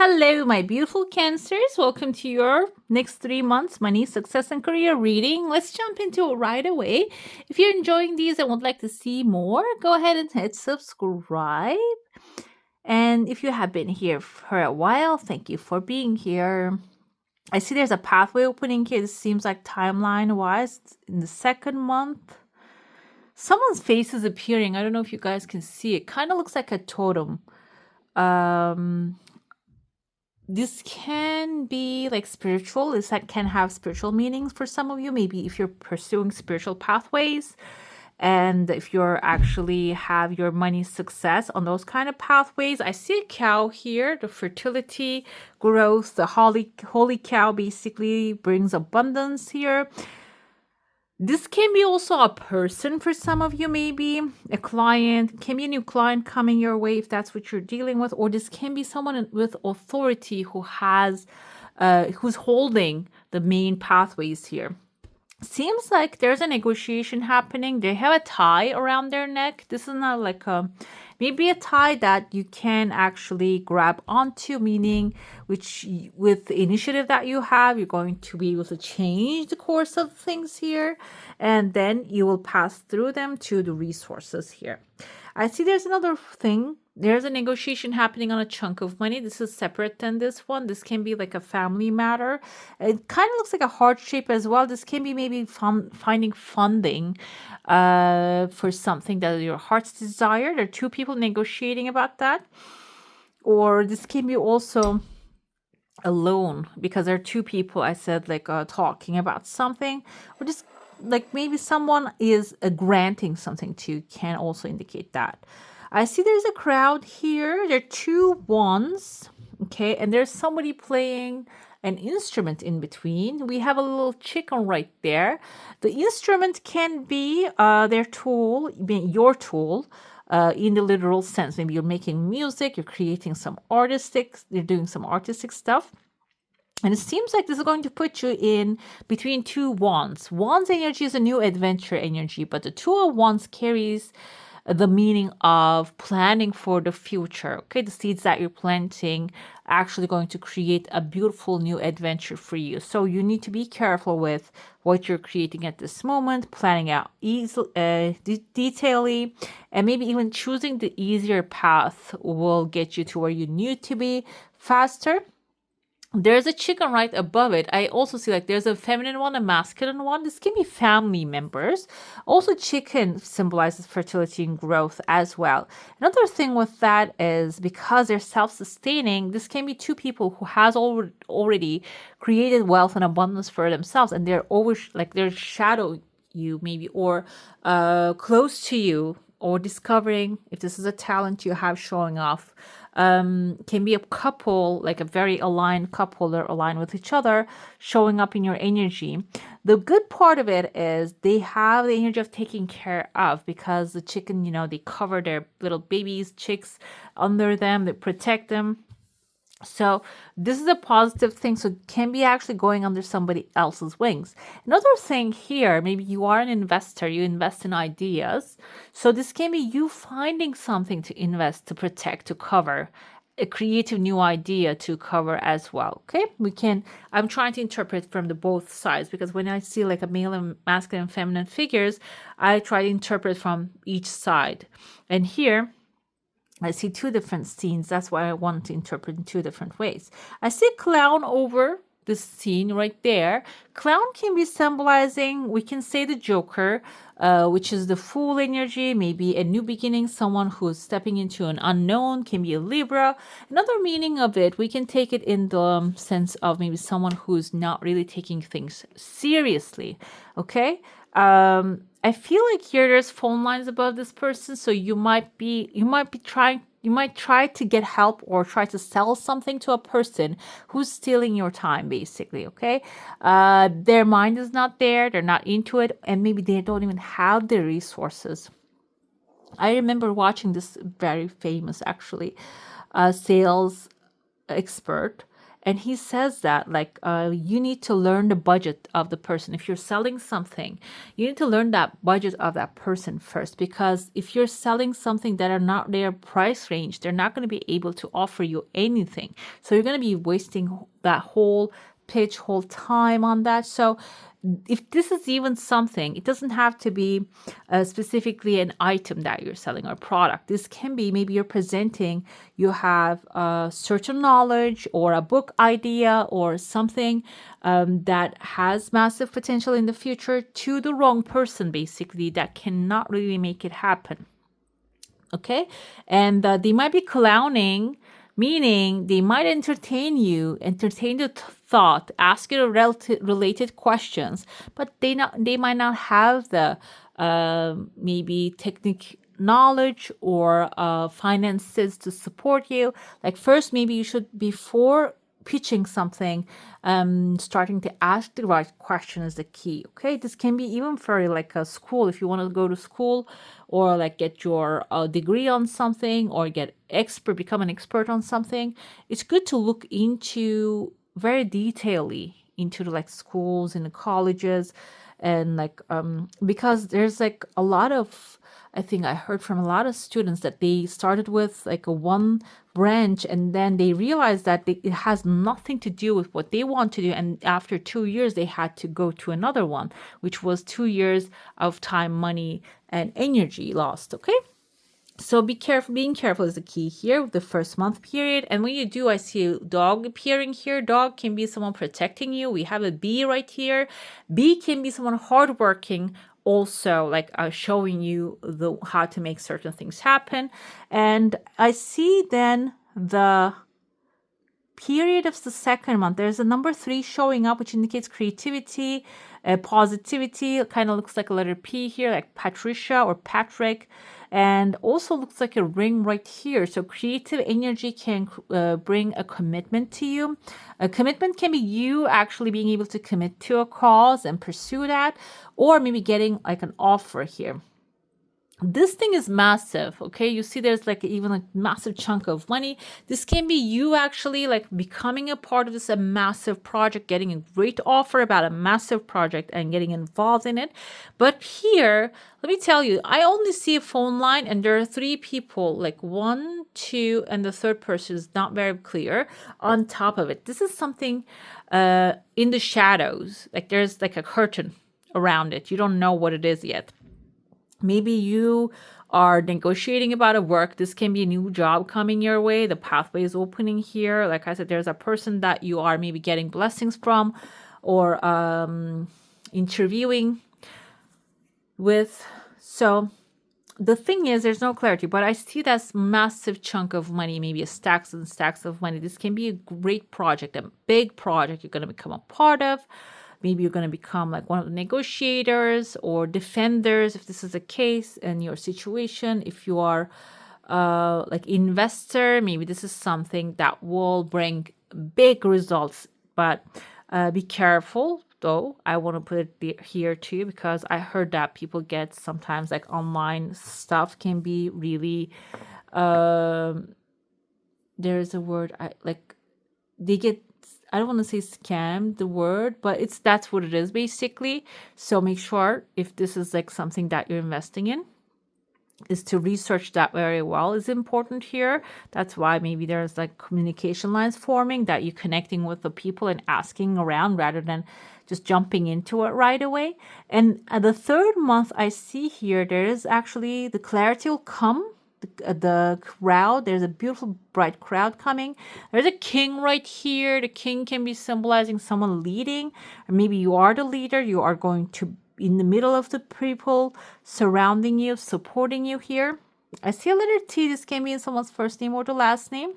Hello, my beautiful Cancers. Welcome to your next 3 months money, success, and career reading. Let's jump into it right away. If you're enjoying these and would like to see more, go ahead and hit subscribe. And if you have been here for a while, thank you for being here. I see there's a pathway opening here. This seems like timeline-wise in the second month. Someone's face is appearing. I don't know if you guys can see it. Kind of looks like a totem. This can be like spiritual. This can have spiritual meanings for some of you. Maybe if you're pursuing spiritual pathways, and if you're actually have your money success on those kind of pathways. I see a cow here, the fertility, growth, the holy cow basically brings abundance here. This can be also a person for some of you, maybe a client, can be a new client coming your way if that's what you're dealing with, or this can be someone with authority who has, who's holding the main pathways here. Seems like there's a negotiation happening. They have a tie around their neck. This is not like maybe a tie that you can actually grab onto, meaning which with the initiative that you have, you're going to be able to change the course of things here, and then you will pass through them to the resources here. I see there's another thing. There's a negotiation happening on a chunk of money. This is separate than this one. This can be like a family matter. It kind of looks like a heart shape as well. This can be maybe finding funding for something that your heart's desire. There are two people negotiating about that. Or this can be also alone because there are two people, I said, like talking about something. Or just like maybe someone is granting something to, can also indicate that. I see there's a crowd here. There are two wands, okay, and there's somebody playing an instrument in between. We have a little chicken right there. The instrument can be their tool, your tool, in the literal sense. Maybe you're making music, you're creating some you're doing some artistic stuff. And it seems like this is going to put you in between two wands. Wands energy is a new adventure energy, but the two of wands carries the meaning of planning for the future. Okay, the seeds that you're planting are actually going to create a beautiful new adventure for you. So you need to be careful with what you're creating at this moment, planning out detailedly, and maybe even choosing the easier path will get you to where you need to be faster. There's a chicken right above it. I also see like there's a feminine one, a masculine one. This can be family members. Also, chicken symbolizes fertility and growth as well. Another thing with that is because they're self-sustaining, this can be two people who has already created wealth and abundance for themselves, and they're always like they're shadowing you maybe, or close to you, or discovering if this is a talent you have showing off. Can be a couple, like a very aligned couple, they're aligned with each other, showing up in your energy. The good part of it is they have the energy of taking care of, because the chicken, they cover their little babies, chicks under them, they protect them. So this is a positive thing. So it can be actually going under somebody else's wings. Another thing here, maybe you are an investor, you invest in ideas. So this can be you finding something to invest, to protect, to cover, a creative new idea to cover as well. Okay, I'm trying to interpret from the both sides, because when I see like a male and masculine and feminine figures, I try to interpret from each side. And here I see two different scenes. That's why I want to interpret in two different ways. I see a clown over this scene right there. Clown can be symbolizing, we can say the Joker, which is the Fool energy, maybe a new beginning, someone who's stepping into an unknown, can be a Libra. Another meaning of it, we can take it in the sense of maybe someone who's not really taking things seriously, okay? I feel like here there's phone lines above this person, so you might try to get help or try to sell something to a person who's stealing your time, basically, okay? Their mind is not there, they're not into it, and maybe they don't even have the resources. I remember watching this very famous, actually, sales expert, And he says that like you need to learn the budget of the person. If you're selling something, you need to learn that budget of that person first, because if you're selling something that are not their price range, they're not going to be able to offer you anything. So you're going to be wasting that whole pitch, whole time on that. So if this is even something, it doesn't have to be specifically an item that you're selling or a product. This can be maybe you're presenting, you have a certain knowledge or a book idea or something that has massive potential in the future to the wrong person, basically, that cannot really make it happen. Okay. And they might be clowning, meaning they might entertain you, entertain the thought, ask you related questions, but they might not have the maybe technique knowledge or finances to support you. Like first, maybe you should, before pitching something, starting to ask the right question is the key. Okay, this can be even for like a school, if you want to go to school or like get your degree on something or become an expert on something. It's good to look into very detailedly into the like schools and the colleges, and like because there's like a lot of, I think I heard from a lot of students that they started with like a one branch and then they realized that it has nothing to do with what they want to do. And after 2 years, they had to go to another one, which was 2 years of time, money, and energy lost. Okay. So be careful. Being careful is the key here, the first month period. And when you do, I see a dog appearing here. Dog can be someone protecting you. We have a bee right here. Bee can be someone hardworking, also like showing you how to make certain things happen. And I see then the period of the second month, there's a number 3 showing up, which indicates creativity, positivity. It kind of looks like a letter P here, like Patricia or Patrick, and also looks like a ring right here. So creative energy can bring a commitment to you. A commitment can be you actually being able to commit to a cause and pursue that, or maybe getting like an offer here. This thing is massive. Okay, you see there's like even a massive chunk of money. This can be you actually like becoming a part of this a massive project, getting a great offer about a massive project and getting involved in it. But here, let me tell you, I only see a phone line and there are 3 people, like 1, 2, and the third person is not very clear on top of it. This is something in the shadows, like there's like a curtain around it. You don't know what it is yet. Maybe you are negotiating about a work. This can be a new job coming your way. The pathway is opening here. Like I said, there's a person that you are maybe getting blessings from or interviewing with. So the thing is, there's no clarity, but I see that massive chunk of money, maybe a stacks and stacks of money. This can be a great project, a big project you're going to become a part of. Maybe you're going to become like one of the negotiators or defenders, if this is the case in your situation. If you are like investor, maybe this is something that will bring big results. But be careful, though. I want to put it here too, because I heard that people get sometimes like online stuff can be really, there's a word they get, I don't want to say scam the word, but that's what it is basically. So make sure if this is like something that you're investing in, is to research that very well is important here. That's why maybe there's like communication lines forming, that you're connecting with the people and asking around rather than just jumping into it right away. And the third month I see here, there is actually the clarity will come. The crowd, there's a beautiful bright crowd coming. There's a king right here. The king can be symbolizing someone leading, or maybe you are the leader. You are going to in the middle of the people surrounding you, supporting you here. I see a letter T. This can be in someone's first name or the last name.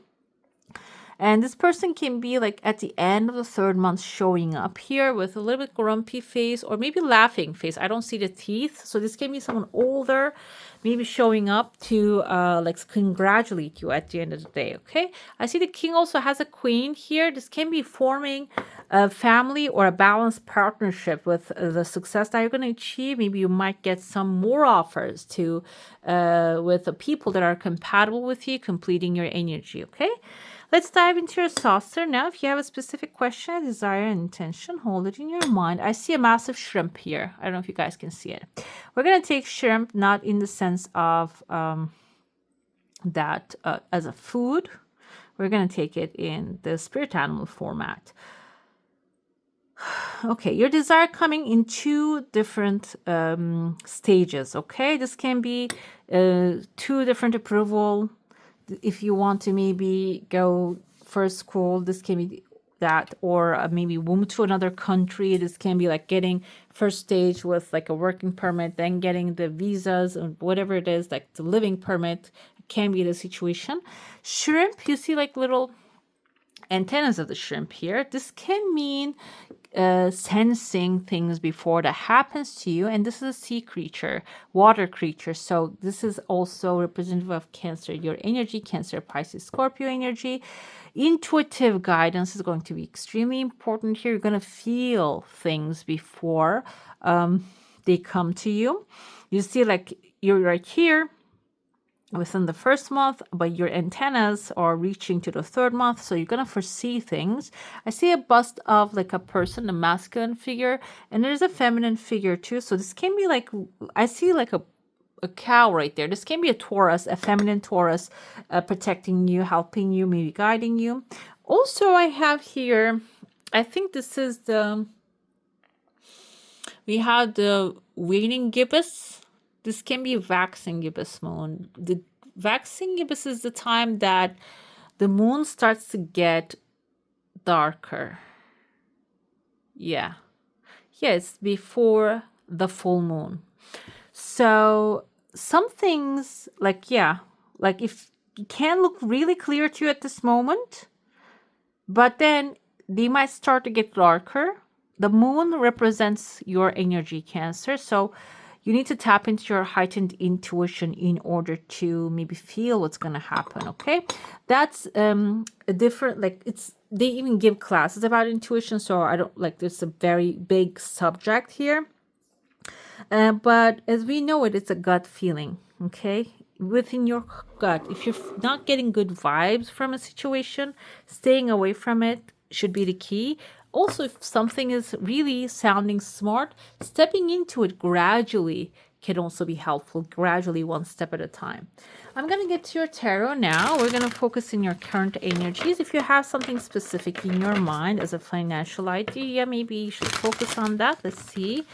And this person can be like at the end of the third month showing up here with a little bit grumpy face or maybe laughing face. I don't see the teeth. So this can be someone older, maybe showing up to like congratulate you at the end of the day. Okay. I see the king also has a queen here. This can be forming a family or a balanced partnership with the success that you're going to achieve. Maybe you might get some more offers to with the people that are compatible with you, completing your energy. Okay. Let's dive into your saucer now. If you have a specific question, a desire, and intention, hold it in your mind. I see a massive shrimp here. I don't know if you guys can see it. We're going to take shrimp not in the sense of that as a food. We're going to take it in the spirit animal format. Okay, your desire coming in two different stages, okay? This can be two different approval. If you want to maybe go first school, this can be that, or maybe move to another country. This can be like getting first stage with like a working permit, then getting the visas or whatever it is, like the living permit can be the situation. Shrimp, you see like little antennas of the shrimp here. This can mean sensing things before that happens to you, and this is a sea creature, water creature, so this is also representative of Cancer, your energy, Cancer, Pisces, Scorpio energy. Intuitive guidance is going to be extremely important here. You're going to feel things before they come to you. You see like you're right here within the first month, but your antennas are reaching to the third month, so you're gonna foresee things. I see a bust of like a person, a masculine figure, and there's a feminine figure too. So this can be like, I see like a cow right there. This can be a Taurus, a feminine Taurus, protecting you, helping you, maybe guiding you. Also, I have here, I think this is we have the waning gibbous. This can be waxing gibbous moon. The waxing gibbous is the time that the moon starts to get darker. Yeah. Yes, before the full moon. So some things like, yeah, like if it can look really clear to you at this moment, but then they might start to get darker. The moon represents your energy, Cancer. So you need to tap into your heightened intuition in order to maybe feel what's going to happen, okay? That's a different, like, it's, they even give classes about intuition, so I don't, like, there's a very big subject here. But as we know it, it's a gut feeling, okay? Within your gut, if you're not getting good vibes from a situation, staying away from it should be the key. Also, if something is really sounding smart, stepping into it gradually can also be helpful, gradually, one step at a time. I'm going to get to your tarot now. We're going to focus in your current energies. If you have something specific in your mind as a financial idea, maybe you should focus on that. Let's see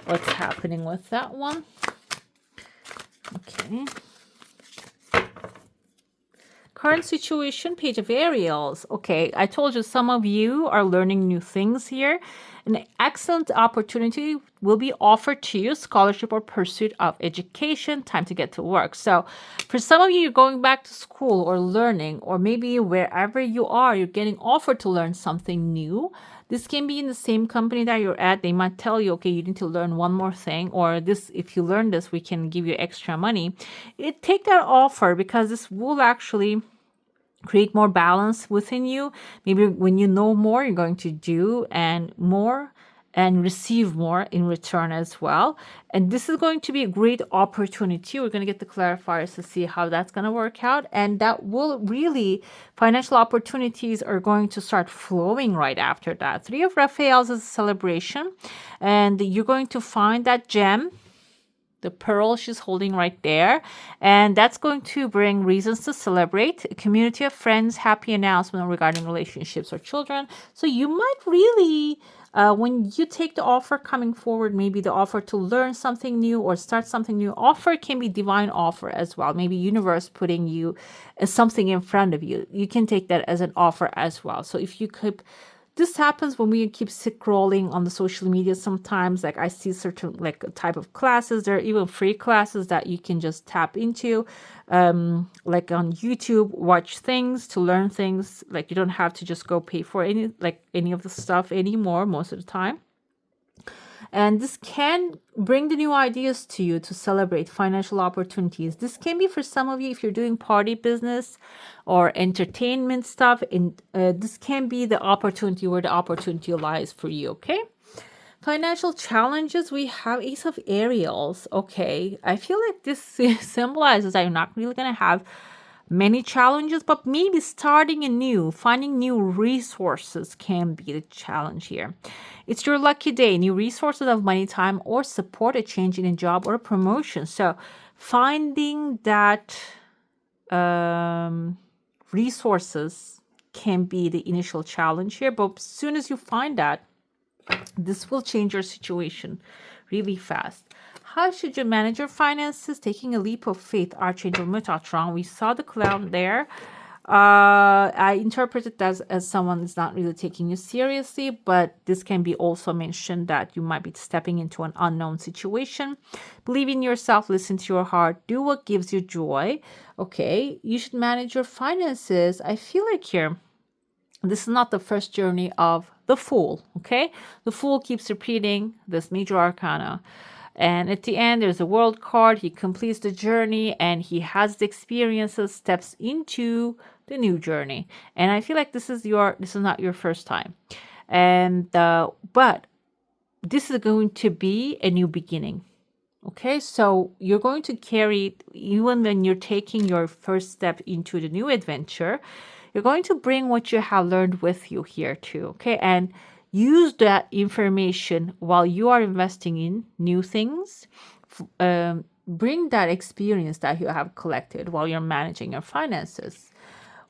what's happening with that one. Okay. Current situation, Page of Ariels. Okay, I told you some of you are learning new things here. An excellent opportunity will be offered to you, scholarship or pursuit of education, time to get to work. So for some of you, you're going back to school or learning, or maybe wherever you are, you're getting offered to learn something new. This can be in the same company that you're at. They might tell you, okay, you need to learn one more thing, or this, if you learn this, we can give you extra money. Take that offer, because this will actually create more balance within you. Maybe when you know more, you're going to do and more and receive more in return as well. And this is going to be a great opportunity. We're going to get the clarifiers to see how that's going to work out. And that will really, financial opportunities are going to start flowing right after that. Three of Raphaels is a celebration. And you're going to find that gem, the pearl she's holding right there. And that's going to bring reasons to celebrate. A community of friends, happy announcement regarding relationships or children. So you might really, when you take the offer coming forward, maybe the offer to learn something new or start something new, offer can be divine offer as well. Maybe universe putting you something in front of you. You can take that as an offer as well. So if you could, this happens when we keep scrolling on the social media sometimes. Like I see certain like type of classes. There are even free classes that you can just tap into. Like on YouTube, watch things to learn things. Like you don't have to just go pay for any of the stuff anymore most of the time. And this can bring the new ideas to you to celebrate financial opportunities. This can be for some of you if you're doing party business or entertainment stuff. And this can be the opportunity where the opportunity lies for you, okay? Financial challenges, we have Ace of Ariels. Okay, I feel like this symbolizes that you're not really going to have many challenges, but maybe starting anew, finding new resources can be the challenge here. It's your lucky day, new resources of money, time, or support, a change in a job or a promotion. So finding that resources can be the initial challenge here, but as soon as you find that, this will change your situation really fast. How should you manage your finances? Taking a leap of faith, Archangel Metatron. We saw the clown there. I interpret it as someone is not really taking you seriously, but this can be also mentioned that you might be stepping into an unknown situation. Believe in yourself, listen to your heart, do what gives you joy. Okay, you should manage your finances. I feel like here, this is not the first journey of the Fool, okay? The Fool keeps repeating this major arcana. And at the end, there's a world card. He completes the journey and he has the experiences, steps into the new journey. And I feel like this is not your first time. And, but this is going to be a new beginning. Okay, so you're going to carry, even when you're taking your first step into the new adventure, you're going to bring what you have learned with you here too. Okay, and use that information while you are investing in new things. Bring that experience that you have collected while you're managing your finances.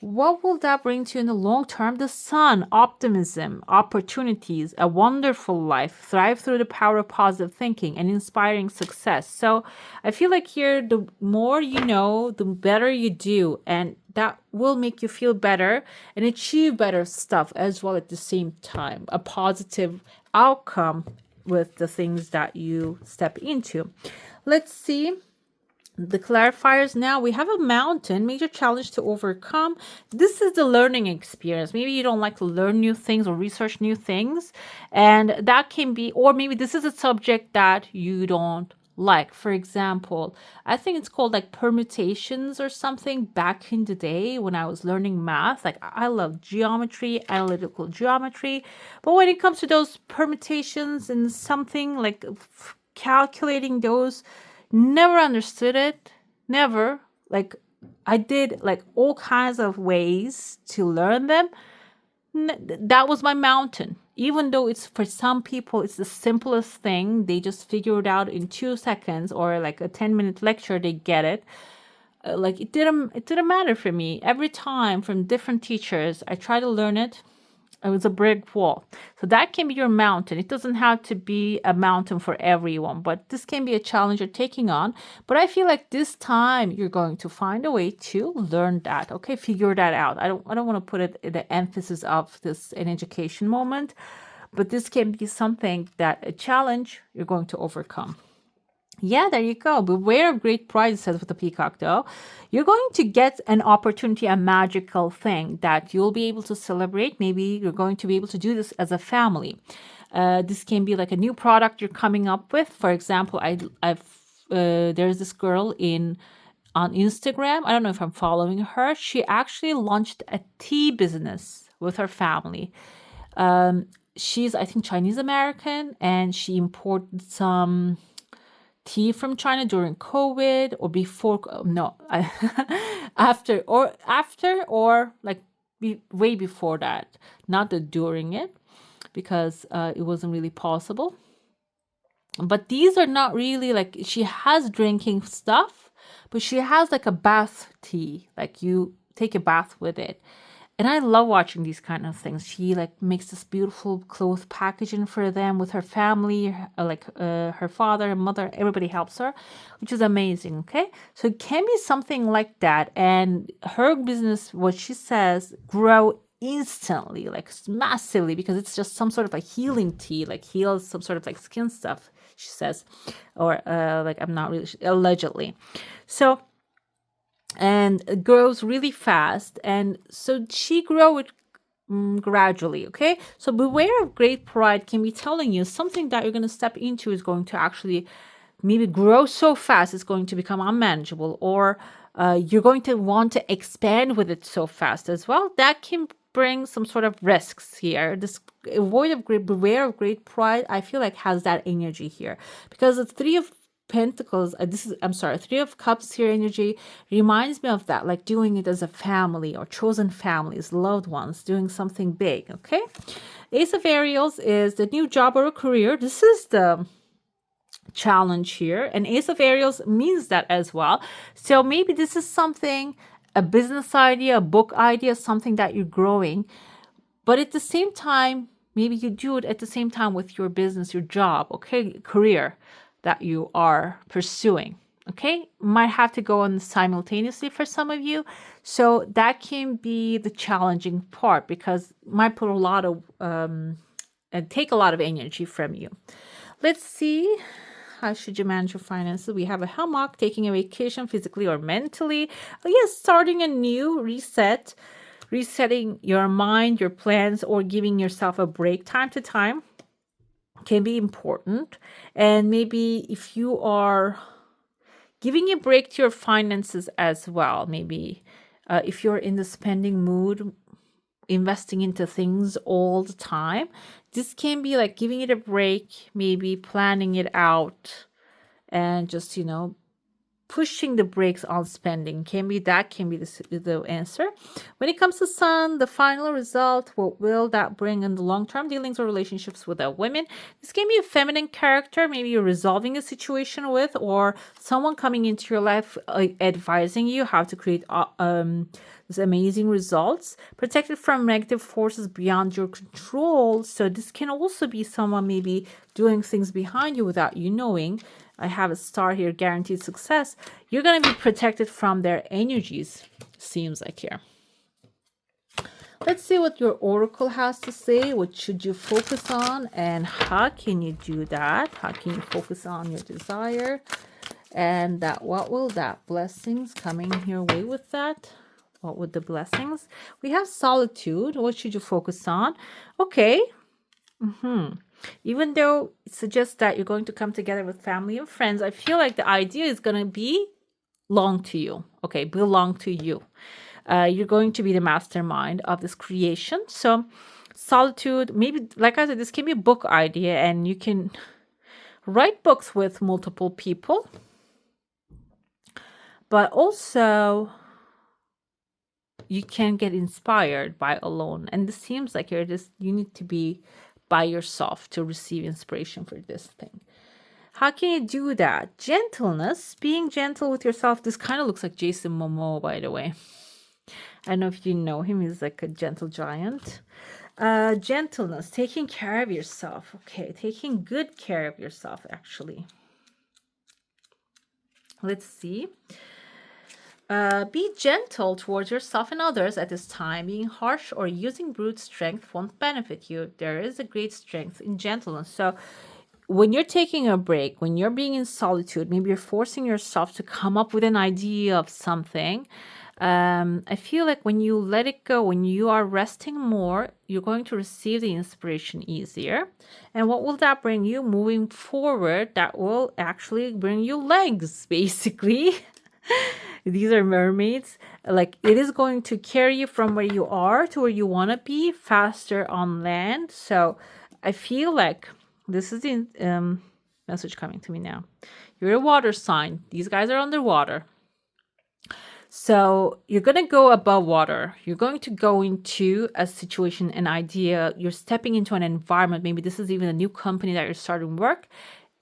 What will that bring to you in the long term? The sun, optimism, opportunities, a wonderful life, thrive through the power of positive thinking, and inspiring success. So I feel like here, the more you know, the better you do. And that will make you feel better and achieve better stuff as well at the same time. A positive outcome with the things that you step into. Let's see the clarifiers. Now we have a mountain, major challenge to overcome. This is the learning experience. Maybe you don't like to learn new things or research new things, and that can be, or maybe this is a subject that you don't like. For example, I think it's called like permutations or something. Back in the day when I was learning math, like I love geometry, analytical geometry, but when it comes to those permutations and something like calculating those, never understood it. Never. Like I did like all kinds of ways to learn them. That was my mountain. Even though it's, for some people, it's the simplest thing. They just figure it out in 2 seconds, or like a 10-minute lecture, they get it. Like it didn't matter for me. Every time from different teachers, I try to learn it. It was a brick wall. So that can be your mountain. It doesn't have to be a mountain for everyone, but this can be a challenge you're taking on. But I feel like this time you're going to find a way to learn that. Okay, figure that out. I don't want to put it in the emphasis of this an education moment, but this can be something that a challenge you're going to overcome. Yeah, there you go. Beware of great pride, it says with the peacock, though. You're going to get an opportunity, a magical thing that you'll be able to celebrate. Maybe you're going to be able to do this as a family. This can be like a new product you're coming up with. For example, there's this girl on Instagram. I don't know if I'm following her. She actually launched a tea business with her family. She's, I think, Chinese American, and she imported some tea from China during COVID or before. No, after or like way before that, not the during it, because it wasn't really possible. But these are not really like, she has drinking stuff, but she has like a bath tea, like you take a bath with it. And I love watching these kind of things. She like makes this beautiful cloth packaging for them with her family, her father and mother, everybody helps her, which is amazing. Okay. So it can be something like that. And her business, what she says, grow instantly, like massively, because it's just some sort of a healing tea, like heals some sort of like skin stuff, she says, or like, I'm not really, allegedly. So, and it grows really fast, and so she grow it gradually. Okay, so beware of great pride can be telling you something that you're going to step into is going to actually maybe grow so fast it's going to become unmanageable, or you're going to want to expand with it so fast as well. That can bring some sort of risks here. This beware of great pride, I feel like, has that energy here, because the three of Pentacles, Three of Cups here energy reminds me of that, like doing it as a family or chosen families, loved ones, doing something big, okay? Ace of Ariels is the new job or a career. This is the challenge here, and Ace of Ariels means that as well. So maybe this is something, a business idea, a book idea, something that you're growing, but at the same time, maybe you do it at the same time with your business, your job, okay, career that you are pursuing. Okay, might have to go on simultaneously for some of you. So that can be the challenging part, because it might put a lot of and take a lot of energy from you. Let's see. How should you manage your finances? We have a hammock, taking a vacation physically or mentally. Oh, yes, starting a new reset, resetting your mind, your plans, or giving yourself a break time to time can be important. And maybe if you are giving a break to your finances as well, maybe if you're in the spending mood, investing into things all the time, this can be like giving it a break, maybe planning it out, and just, pushing the brakes on spending can be the answer. When it comes to Sun, the final result, what will that bring in the long-term dealings or relationships with women? This can be a feminine character, maybe you're resolving a situation with, or someone coming into your life advising you how to create these amazing results, protected from negative forces beyond your control. So this can also be someone maybe doing things behind you without you knowing. I have a star here, guaranteed success. You're going to be protected from their energies, seems like here. Let's see what your oracle has to say. What should you focus on, and how can you do that? How can you focus on your desire? And that, what will that blessings coming your way with that? What would the blessings? We have solitude. What should you focus on? Okay. Even though it suggests that you're going to come together with family and friends, I feel like the idea is going to be belong to you. Okay, belong to you. You're going to be the mastermind of this creation. So solitude, maybe, like I said, this can be a book idea, and you can write books with multiple people. But also, you can get inspired by alone. And this seems like you need to be by yourself to receive inspiration for this thing. How can you do that? Gentleness, being gentle with yourself. This kind of looks like Jason Momoa, by the way. I don't know if you know him. He's like a gentle giant. Gentleness, taking care of yourself. Okay, taking good care of yourself, actually. Let's see. Be gentle towards yourself and others at this time. Being harsh or using brute strength won't benefit you. There is a great strength in gentleness. So when you're taking a break, when you're being in solitude, maybe you're forcing yourself to come up with an idea of something. I feel like when you let it go, when you are resting more, you're going to receive the inspiration easier. And what will that bring you moving forward? That will actually bring you legs, basically. These are mermaids. Like, it is going to carry you from where you are to where you want to be faster on land. So I feel like this is the message coming to me now. You're a water sign. These guys are underwater. So you're going to go above water. You're going to go into a situation, an idea. You're stepping into an environment. Maybe this is even a new company that you're starting work.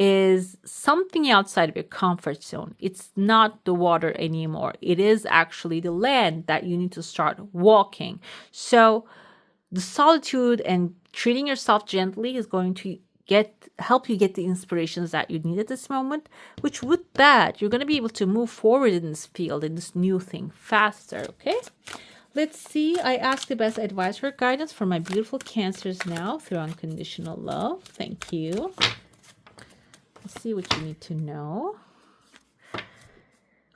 Is something outside of your comfort zone. It's not the water anymore. It is actually the land that you need to start walking. So the solitude and treating yourself gently is going to help you get the inspirations that you need at this moment, which with that, you're going to be able to move forward in this field, in this new thing faster, okay? Let's see. I ask the best advice or guidance for my beautiful Cancers now through unconditional love. Thank you. Let's see what you need to know.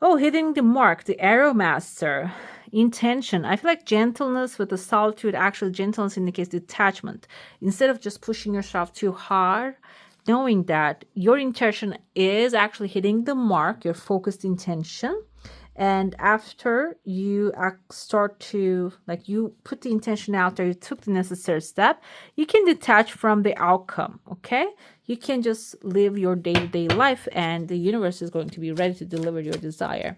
Oh, hitting the mark, the Arrow Master. Intention. I feel like gentleness with the solitude, actual gentleness indicates detachment. Instead of just pushing yourself too hard, knowing that your intention is actually hitting the mark, your focused intention, And after you start to, like, you put the intention out there, you took the necessary step, you can detach from the outcome, okay? You can just live your day-to-day life, and the universe is going to be ready to deliver your desire.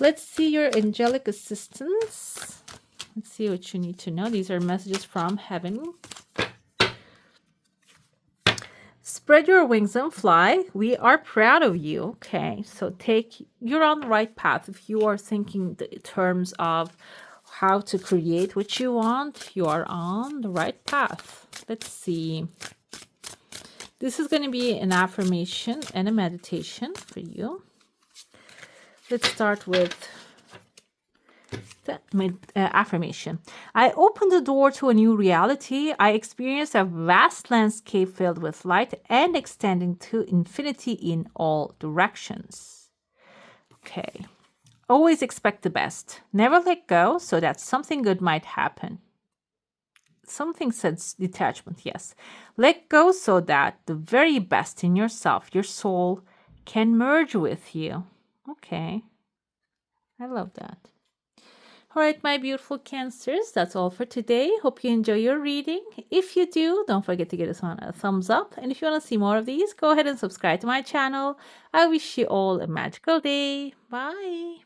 Let's see your angelic assistance. Let's see what you need to know. These are messages from heaven. Spread your wings and fly. We are proud of you. Okay, so you're on the right path. If you are thinking in terms of how to create what you want, you are on the right path. Let's see. This is going to be an affirmation and a meditation for you. Let's start with affirmation. I open the door to a new reality. I experience a vast landscape filled with light and extending to infinity in all directions. Okay. Always expect the best. Never let go so that something good might happen. Something says detachment, yes. Let go so that the very best in yourself, your soul, can merge with you. Okay. I love that. All right, my beautiful Cancers, that's all for today. Hope you enjoy your reading. If you do, don't forget to give us a thumbs up. And if you want to see more of these, go ahead and subscribe to my channel. I wish you all a magical day. Bye.